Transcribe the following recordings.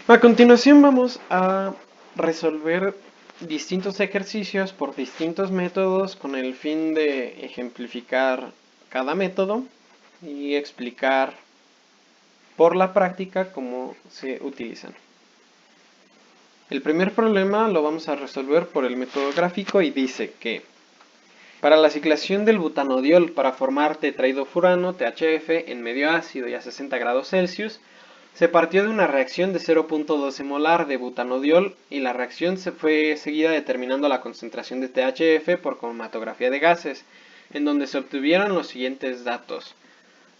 A continuación vamos a resolver distintos ejercicios por distintos métodos con el fin de ejemplificar cada método y explicar por la práctica cómo se utilizan. El primer problema lo vamos a resolver por el método gráfico y dice que para la ciclación del butanodiol para formar tetraidofurano, THF, en medio ácido y a 60 grados Celsius, se partió de una reacción de 0.12 molar de butanodiol y la reacción se fue seguida determinando la concentración de THF por cromatografía de gases, en donde se obtuvieron los siguientes datos.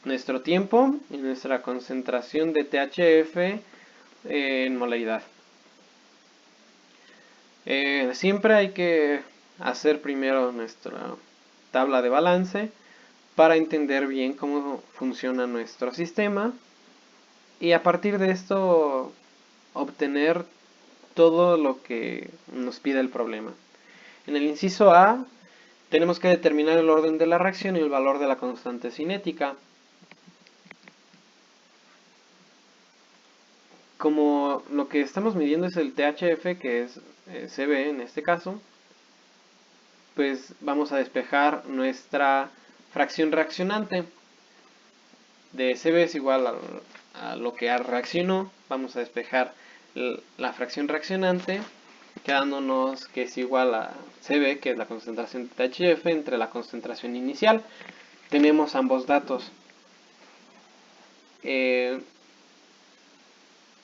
Nuestro tiempo y nuestra concentración de THF en molaridad. Siempre hay que hacer primero nuestra tabla de balance para entender bien cómo funciona nuestro sistema y a partir de esto obtener todo lo que nos pide el problema. En el inciso A tenemos que determinar el orden de la reacción y el valor de la constante cinética. Como lo que estamos midiendo es el THF, que es CB en este caso, pues vamos a despejar nuestra fracción reaccionante. De CB es igual a lo que reaccionó. Vamos a despejar la fracción reaccionante, quedándonos que es igual a CB, que es la concentración de THF, entre la concentración inicial. Tenemos ambos datos.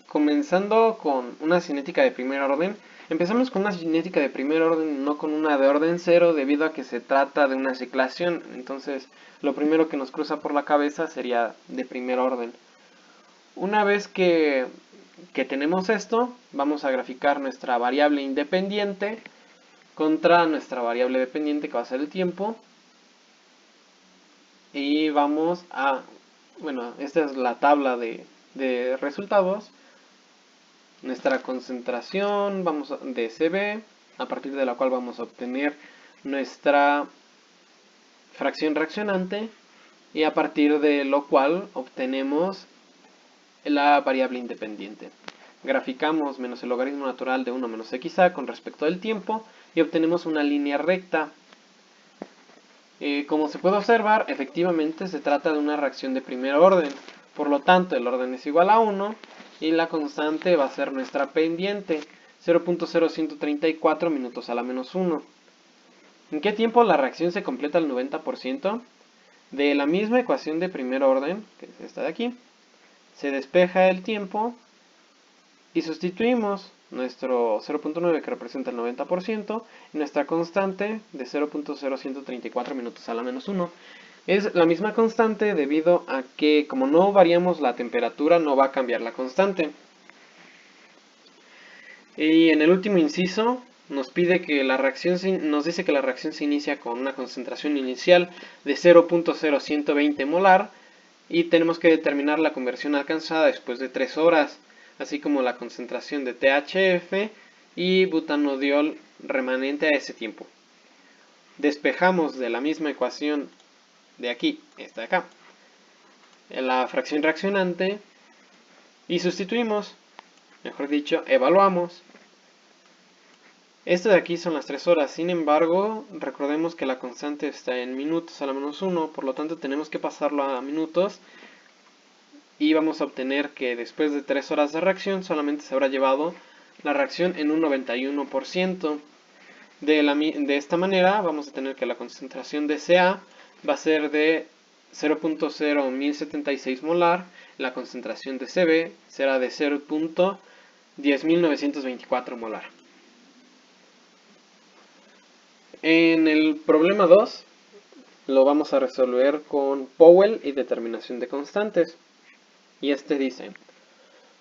Comenzando con una cinética de primer orden, empezamos con una cinética de primer orden, no con una de orden cero, debido a que se trata de una ciclación. Entonces, lo primero que nos cruza por la cabeza sería de primer orden. Una vez que tenemos esto, vamos a graficar nuestra variable independiente contra nuestra variable dependiente, que va a ser el tiempo. Y vamos a, bueno, esta es la tabla de resultados. Nuestra concentración de CB, a partir de la cual vamos a obtener nuestra fracción reaccionante y a partir de lo cual obtenemos la variable independiente. Graficamos menos el logaritmo natural de 1 menos xa con respecto al tiempo y obtenemos una línea recta. Como se puede observar, efectivamente se trata de una reacción de primer orden, por lo tanto el orden es igual a 1 y la constante va a ser nuestra pendiente, 0.0134 minutos a la menos 1. ¿En qué tiempo la reacción se completa al 90%? De la misma ecuación de primer orden, que es esta de aquí, se despeja el tiempo y sustituimos nuestro 0.9 que representa el 90% y nuestra constante de 0.0134 minutos a la menos 1. Es la misma constante debido a que como no variamos la temperatura no va a cambiar la constante. Y en el último inciso nos pide que la reacción nos dice que la reacción se inicia con una concentración inicial de 0.0120 molar y tenemos que determinar la conversión alcanzada después de 3 horas, así como la concentración de THF y butanodiol remanente a ese tiempo. Despejamos de la misma ecuación de aquí, esta de acá, la fracción reaccionante y sustituimos, mejor dicho, evaluamos. Esto de aquí son las 3 horas, sin embargo, recordemos que la constante está en minutos a la menos 1, por lo tanto tenemos que pasarlo a minutos y vamos a obtener que después de 3 horas de reacción solamente se habrá llevado la reacción en un 91%. De esta manera vamos a tener que la concentración de Ca va a ser de 0.0176 molar, la concentración de Cb será de 0.10924 molar. En el problema 2 lo vamos a resolver con Powell y determinación de constantes. Y este dice: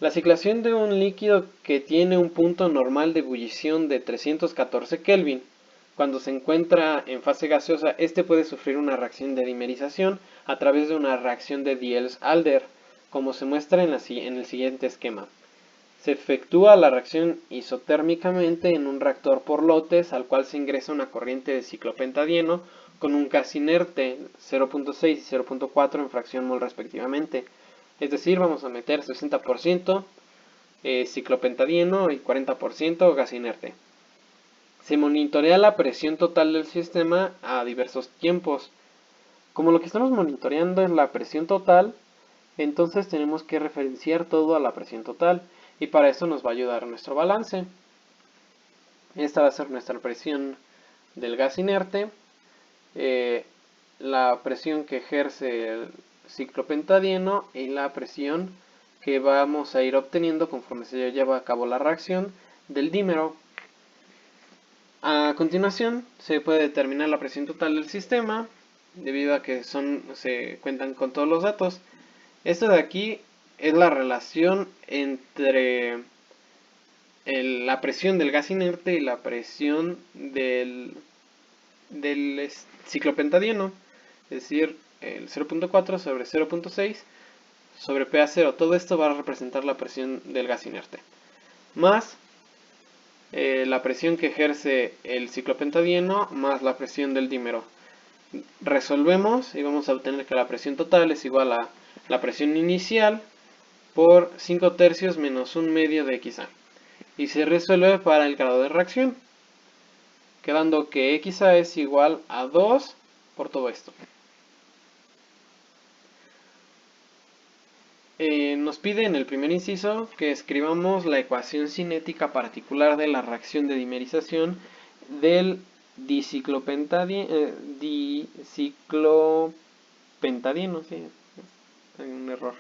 la ciclación de un líquido que tiene un punto normal de ebullición de 314 Kelvin. Cuando se encuentra en fase gaseosa, este puede sufrir una reacción de dimerización a través de una reacción de Diels-Alder, como se muestra en el siguiente esquema. Se efectúa la reacción isotérmicamente en un reactor por lotes, al cual se ingresa una corriente de ciclopentadieno con un gas inerte 0.6 y 0.4 en fracción mol respectivamente. Es decir, vamos a meter 60% ciclopentadieno y 40% gas inerte. Se monitorea la presión total del sistema a diversos tiempos. Como lo que estamos monitoreando es la presión total, entonces tenemos que referenciar todo a la presión total, y para eso nos va a ayudar nuestro balance. Esta va a ser nuestra presión del gas inerte, la presión que ejerce el ciclopentadieno y la presión que vamos a ir obteniendo conforme se lleva a cabo la reacción del dímero. A continuación se puede determinar la presión total del sistema debido a que se cuentan con todos los datos. Esto de aquí es la relación entre la presión del gas inerte y la presión del ciclopentadieno, es decir, el 0.4 sobre 0.6 sobre PA0. Todo esto va a representar la presión del gas inerte, más la presión que ejerce el ciclopentadieno, más la presión del dímero. Resolvemos y vamos a obtener que la presión total es igual a la presión inicial por 5/3 menos 1/2 de XA. Y se resuelve para el grado de reacción, quedando que XA es igual a 2 por todo esto. Nos pide en el primer inciso que escribamos la ecuación cinética particular de la reacción de dimerización del diciclopentadieno, sí, hay un error.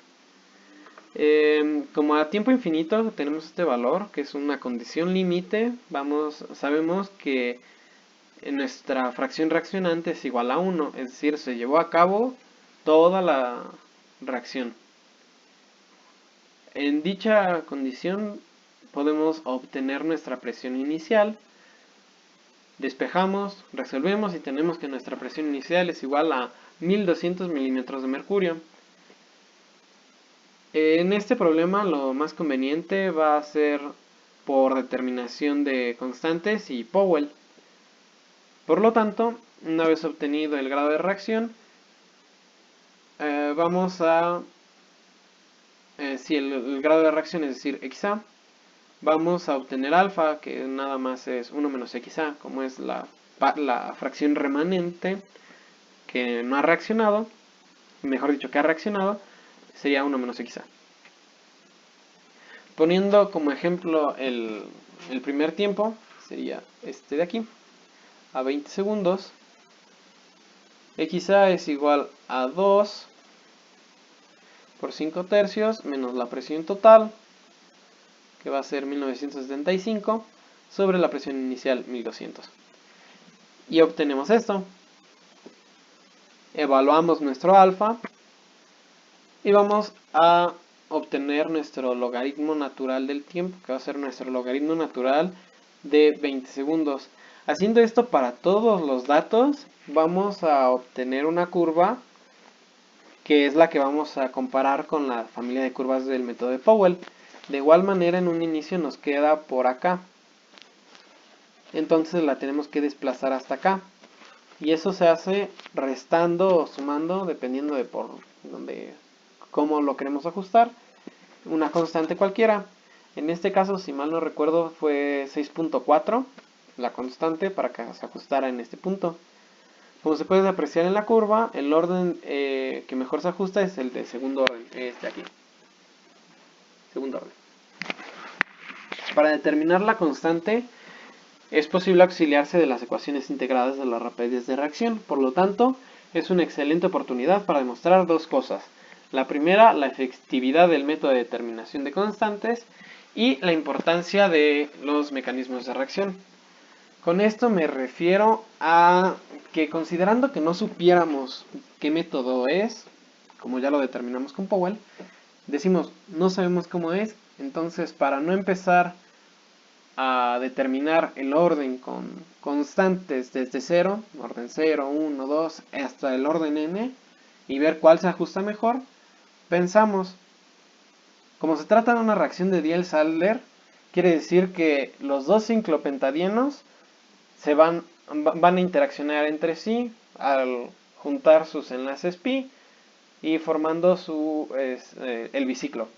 Como a tiempo infinito tenemos este valor, que es una condición límite, sabemos que nuestra fracción reaccionante es igual a 1, es decir, se llevó a cabo toda la reacción. En dicha condición podemos obtener nuestra presión inicial, despejamos, resolvemos y tenemos que nuestra presión inicial es igual a 1200 milímetros de mercurio. En este problema lo más conveniente va a ser por determinación de constantes y Powell. Por lo tanto, una vez obtenido el grado de reacción, vamos a... si el grado de reacción es decir, XA, vamos a obtener alfa, que nada más es 1 menos XA, como es la fracción remanente que no ha reaccionado, mejor dicho, que ha reaccionado, sería 1 menos XA. Poniendo como ejemplo el primer tiempo, sería este de aquí, a 20 segundos, XA es igual a 2 por 5/3 menos la presión total, que va a ser 1975, sobre la presión inicial 1200. Y obtenemos esto. Evaluamos nuestro alfa y vamos a obtener nuestro logaritmo natural del tiempo, que va a ser nuestro logaritmo natural de 20 segundos. Haciendo esto para todos los datos, vamos a obtener una curva que es la que vamos a comparar con la familia de curvas del método de Powell. De igual manera, en un inicio nos queda por acá, entonces la tenemos que desplazar hasta acá, y eso se hace restando o sumando dependiendo de cómo lo queremos ajustar, una constante cualquiera. En este caso, si mal no recuerdo, fue 6.4 la constante para que se ajustara en este punto. Como se puede apreciar en la curva, el orden que mejor se ajusta es el de segundo orden, este aquí. Segundo orden. Para determinar la constante, es posible auxiliarse de las ecuaciones integradas de la rapidez de reacción. Por lo tanto, es una excelente oportunidad para demostrar dos cosas. La primera, la efectividad del método de determinación de constantes y la importancia de los mecanismos de reacción. Con esto me refiero a que, considerando que no supiéramos qué método es, como ya lo determinamos con Powell, decimos no sabemos cómo es, entonces para no empezar a determinar el orden con constantes desde 0, orden 0, 1, 2, hasta el orden n, y ver cuál se ajusta mejor, pensamos, como se trata de una reacción de Diels-Alder, quiere decir que los dos ciclopentadienos van a interaccionar entre sí al juntar sus enlaces pi y formando el biciclo.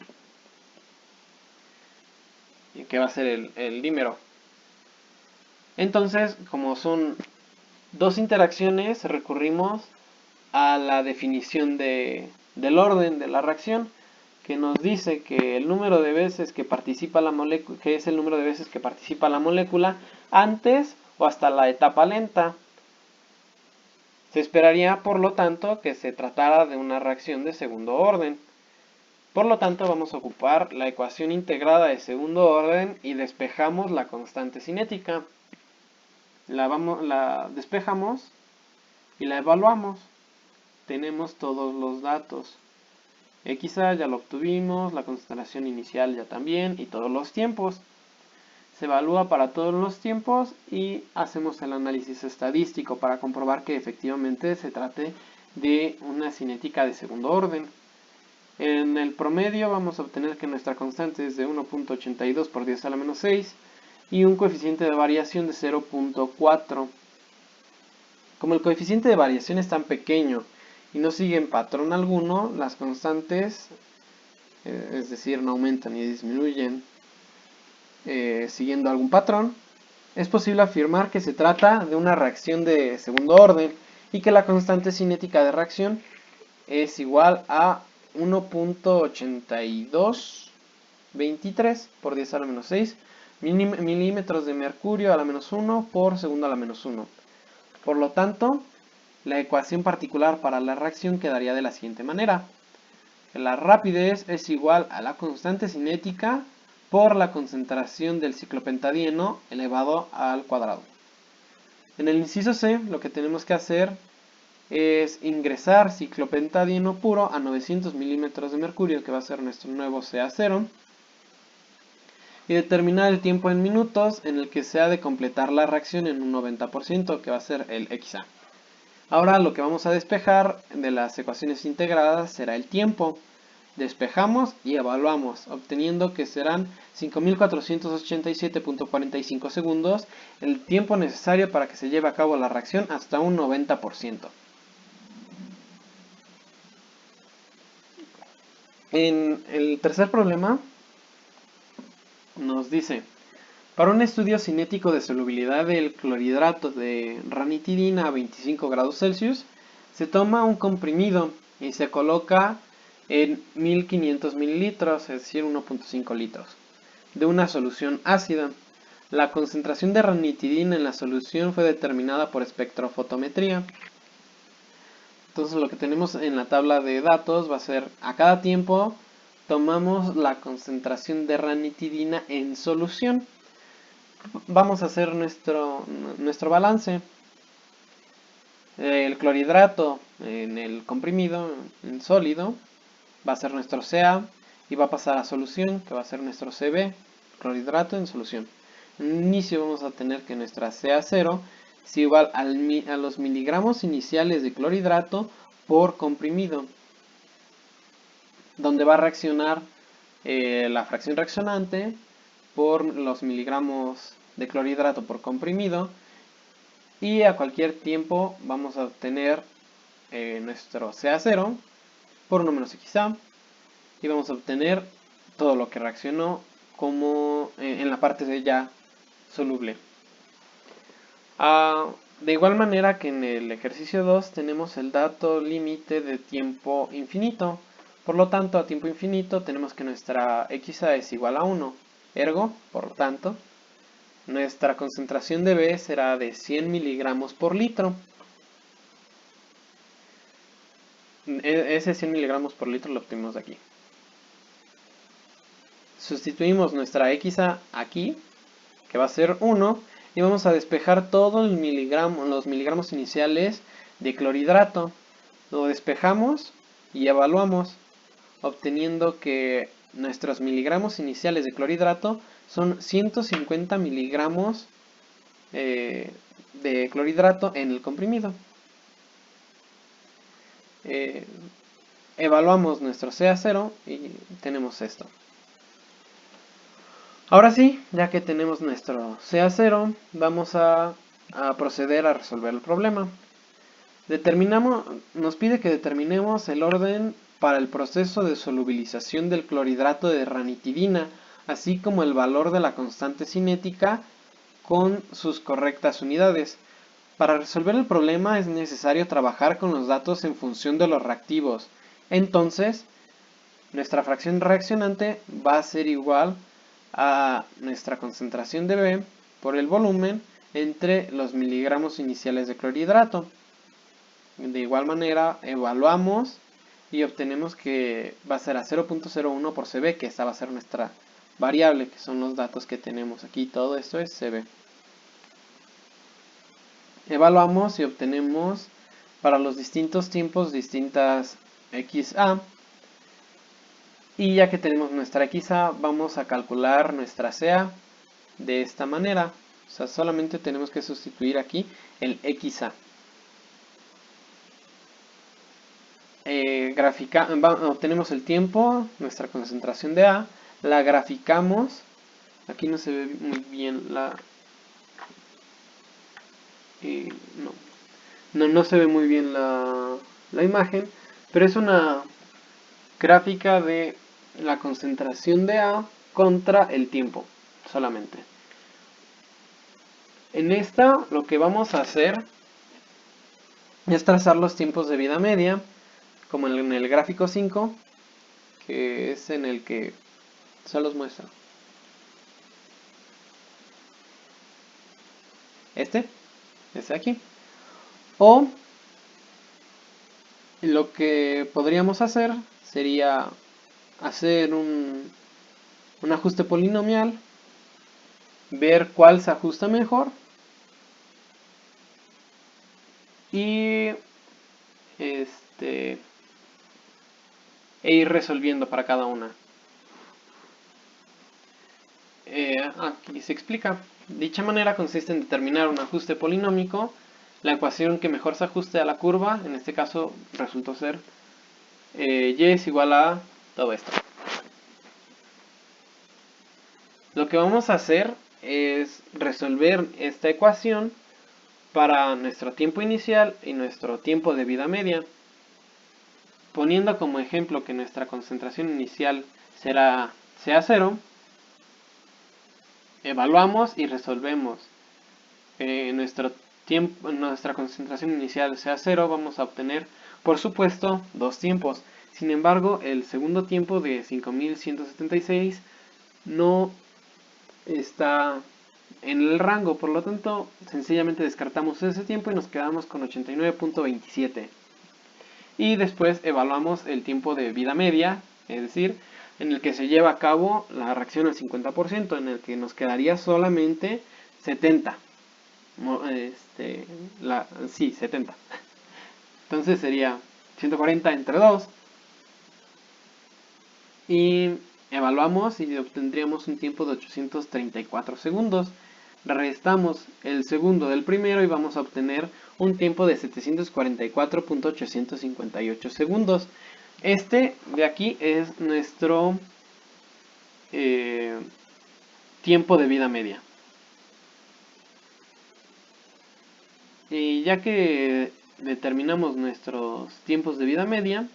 que va a ser el dímero. Entonces, como son dos interacciones, recurrimos a la definición del orden de la reacción, que nos dice que el número de veces que participa la molécula, que es el número de veces que participa la molécula antes o hasta la etapa lenta. Se esperaría, por lo tanto, que se tratara de una reacción de segundo orden. Por lo tanto, vamos a ocupar la ecuación integrada de segundo orden y despejamos la constante cinética. La despejamos y la evaluamos. Tenemos todos los datos. XA ya lo obtuvimos, la concentración inicial ya también y todos los tiempos. Se evalúa para todos los tiempos y hacemos el análisis estadístico para comprobar que efectivamente se trate de una cinética de segundo orden. En el promedio vamos a obtener que nuestra constante es de 1.82 por 10 a la menos 6 y un coeficiente de variación de 0.4. Como el coeficiente de variación es tan pequeño y no siguen patrón alguno, las constantes, es decir, no aumentan ni disminuyen siguiendo algún patrón, es posible afirmar que se trata de una reacción de segundo orden y que la constante cinética de reacción es igual a 1.8223 por 10 a la menos 6 milímetros de mercurio a la menos 1 por segundo a la menos 1. Por lo tanto, la ecuación particular para la reacción quedaría de la siguiente manera. La rapidez es igual a la constante cinética por la concentración del ciclopentadieno elevado al cuadrado. En el inciso C, lo que tenemos que hacer es ingresar ciclopentadieno puro a 900 milímetros de mercurio, que va a ser nuestro nuevo CA0, y determinar el tiempo en minutos en el que se ha de completar la reacción en un 90%, que va a ser el XA. Ahora lo que vamos a despejar de las ecuaciones integradas será el tiempo. Despejamos y evaluamos, obteniendo que serán 5487.45 segundos, el tiempo necesario para que se lleve a cabo la reacción hasta un 90%. En el tercer problema nos dice: para un estudio cinético de solubilidad del clorhidrato de ranitidina a 25 grados Celsius, se toma un comprimido y se coloca en 1500 mililitros, es decir, 1.5 litros, de una solución ácida. La concentración de ranitidina en la solución fue determinada por espectrofotometría. Entonces lo que tenemos en la tabla de datos va a ser: a cada tiempo tomamos la concentración de ranitidina en solución. Vamos a hacer nuestro balance. El clorhidrato en el comprimido, en sólido, va a ser nuestro Ca y va a pasar a solución, que va a ser nuestro Cb, clorhidrato en solución. En un inicio vamos a tener que nuestra Ca0 es igual a los miligramos iniciales de clorhidrato por comprimido, donde va a reaccionar la fracción reaccionante por los miligramos de clorhidrato por comprimido, y a cualquier tiempo vamos a obtener nuestro Ca0 por 1 menos XA y vamos a obtener todo lo que reaccionó como en la parte de ya soluble. De igual manera que en el ejercicio 2 tenemos el dato límite de tiempo infinito. Por lo tanto, a tiempo infinito tenemos que nuestra XA es igual a 1. Ergo, por lo tanto, nuestra concentración de B será de 100 miligramos por litro. Ese 100 miligramos por litro lo obtenemos de aquí. Sustituimos nuestra XA aquí, que va a ser 1, y vamos a despejar todos los miligramos iniciales de clorhidrato. Lo despejamos y evaluamos, obteniendo que nuestros miligramos iniciales de clorhidrato son 150 miligramos de clorhidrato en el comprimido. Evaluamos nuestro Ca0 y tenemos esto. Ahora sí, ya que tenemos nuestro Ca0, vamos a proceder a resolver el problema. Nos pide que determinemos el orden para el proceso de solubilización del clorhidrato de ranitidina así como el valor de la constante cinética con sus correctas unidades. Para resolver el problema es necesario trabajar con los datos en función de los reactivos. Entonces, nuestra fracción reaccionante va a ser igual a nuestra concentración de B por el volumen entre los miligramos iniciales de clorhidrato. De igual manera, evaluamos y obtenemos que va a ser a 0.01 por CB, que esta va a ser nuestra variable, que son los datos que tenemos aquí. Todo esto es CB. Evaluamos y obtenemos para los distintos tiempos distintas XA. Y ya que tenemos nuestra XA, vamos a calcular nuestra CA de esta manera. O sea, solamente tenemos que sustituir aquí el XA. Obtenemos el tiempo, nuestra concentración de A, la graficamos. Aquí no se ve muy bien no se ve muy bien la imagen, pero es una gráfica de la concentración de A contra el tiempo, solamente. En esta lo que vamos a hacer es trazar los tiempos de vida media, como en el gráfico 5, que es en el que se los muestra. Este aquí. O lo que podríamos hacer sería hacer un ajuste polinomial, ver cuál se ajusta mejor y e ir resolviendo para cada una. Aquí se explica. Dicha manera consiste en determinar un ajuste polinómico, la ecuación que mejor se ajuste a la curva, en este caso resultó ser y es igual a todo esto. Lo que vamos a hacer es resolver esta ecuación para nuestro tiempo inicial y nuestro tiempo de vida media, poniendo como ejemplo que nuestra concentración inicial sea 0. Evaluamos y resolvemos. Nuestra concentración inicial sea 0, vamos a obtener, por supuesto, dos tiempos. Sin embargo, el segundo tiempo de 5176 no está en el rango, por lo tanto, sencillamente descartamos ese tiempo y nos quedamos con 89.27. Y después evaluamos el tiempo de vida media, es decir, en el que se lleva a cabo la reacción al 50%, en el que nos quedaría solamente 70. 70. Entonces sería 140 entre 2. Y evaluamos y obtendríamos un tiempo de 834 segundos. Restamos el segundo del primero y vamos a obtener un tiempo de 744.858 segundos. Este de aquí es nuestro tiempo de vida media. Y ya que determinamos nuestros tiempos de vida media,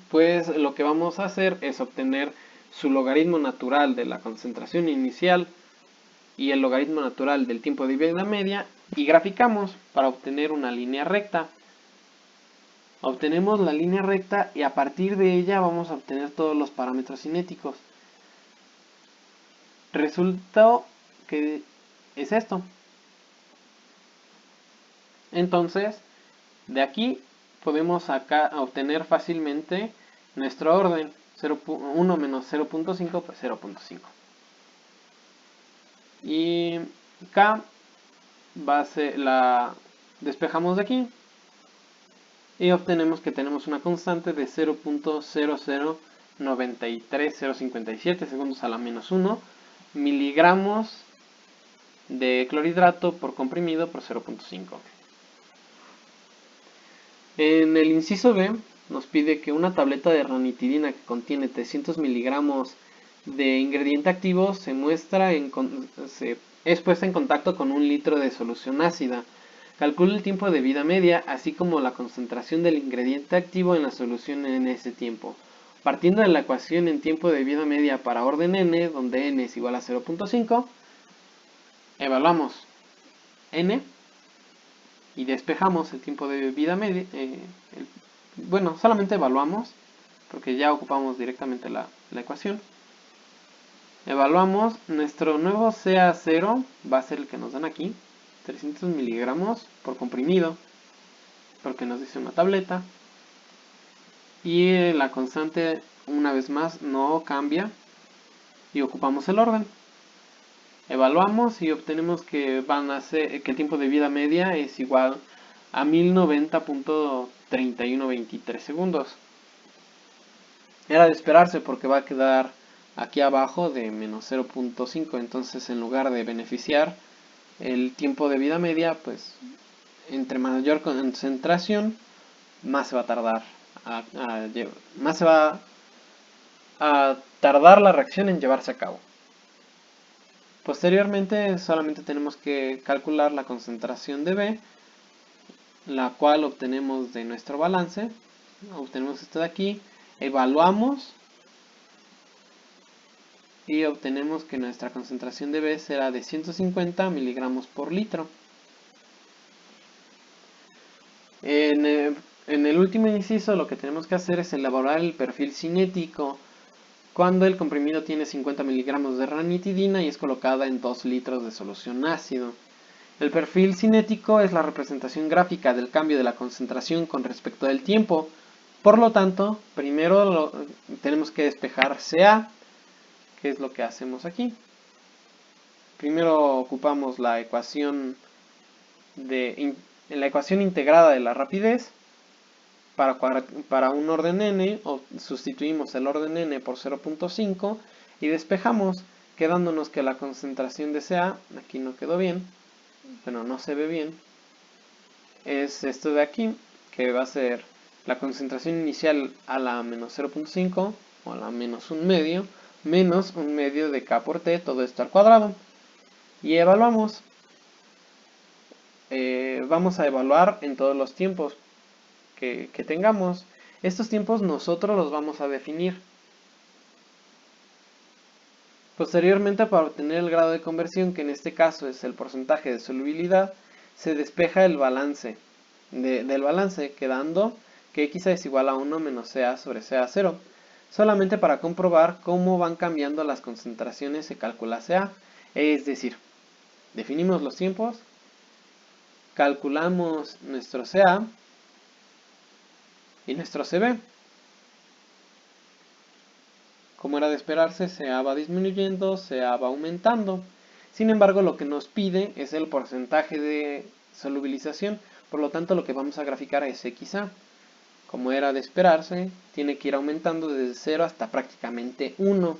pues lo que vamos a hacer es obtener su logaritmo natural de la concentración inicial y el logaritmo natural del tiempo de vida media y graficamos para obtener una línea recta. Obtenemos la línea recta y a partir de ella vamos a obtener todos los parámetros cinéticos. Resultó que es esto. Entonces, de aquí podemos obtener fácilmente nuestro orden. 1 menos 0.5, pues 0.5. Y K despejamos de aquí y obtenemos que tenemos una constante de 0.0093057 segundos a la menos 1 miligramos de clorhidrato por comprimido por 0.5. En el inciso B nos pide que una tableta de ranitidina que contiene 300 miligramos de ingrediente activo es puesta en contacto con 1 litro de solución ácida. Calcula el tiempo de vida media, así como la concentración del ingrediente activo en la solución en ese tiempo. Partiendo de la ecuación en tiempo de vida media para orden n, donde n es igual a 0.5, evaluamos n y despejamos el tiempo de vida media. Bueno, solamente evaluamos, porque ya ocupamos directamente la ecuación. Evaluamos, nuestro nuevo CA0 va a ser el que nos dan aquí, 300 miligramos por comprimido, porque nos dice una tableta. Y la constante, una vez más, no cambia y ocupamos el orden. Evaluamos y obtenemos que que el tiempo de vida media es igual a 1090.3123 segundos. Era de esperarse porque va a quedar aquí abajo de menos 0.5, entonces en lugar de beneficiar el tiempo de vida media, pues entre mayor concentración, más se va a tardar, más se va a tardar la reacción en llevarse a cabo. Posteriormente solamente tenemos que calcular la concentración de B, la cual obtenemos de nuestro balance. Obtenemos esto de aquí, evaluamos y obtenemos que nuestra concentración de B será de 150 miligramos por litro. En el último inciso lo que tenemos que hacer es elaborar el perfil cinético cuando el comprimido tiene 50 miligramos de ranitidina y es colocada en 2 litros de solución ácido. El perfil cinético es la representación gráfica del cambio de la concentración con respecto del tiempo. Por lo tanto, primero tenemos que despejar CA, que es lo que hacemos aquí. Primero ocupamos la ecuación integrada de la rapidez. Para un orden n, sustituimos el orden n por 0.5 y despejamos, quedándonos que la concentración de CA, aquí no quedó bien, bueno, no se ve bien, es esto de aquí, que va a ser la concentración inicial a la menos 0.5 o a la menos un medio, menos un medio de K por T, todo esto al cuadrado. Y evaluamos. Vamos a evaluar en todos los tiempos que tengamos. Estos tiempos nosotros los vamos a definir. Posteriormente, para obtener el grado de conversión, que en este caso es el porcentaje de solubilidad, se despeja el balance del balance, quedando que x es igual a 1 menos CA sobre CA0. Solamente para comprobar cómo van cambiando las concentraciones se calcula CA. Es decir, definimos los tiempos, calculamos nuestro CA y nuestro CB. Como era de esperarse, CA va disminuyendo, CA va aumentando. Sin embargo, lo que nos pide es el porcentaje de solubilización, por lo tanto lo que vamos a graficar es XA. Como era de esperarse, tiene que ir aumentando desde 0 hasta prácticamente 1.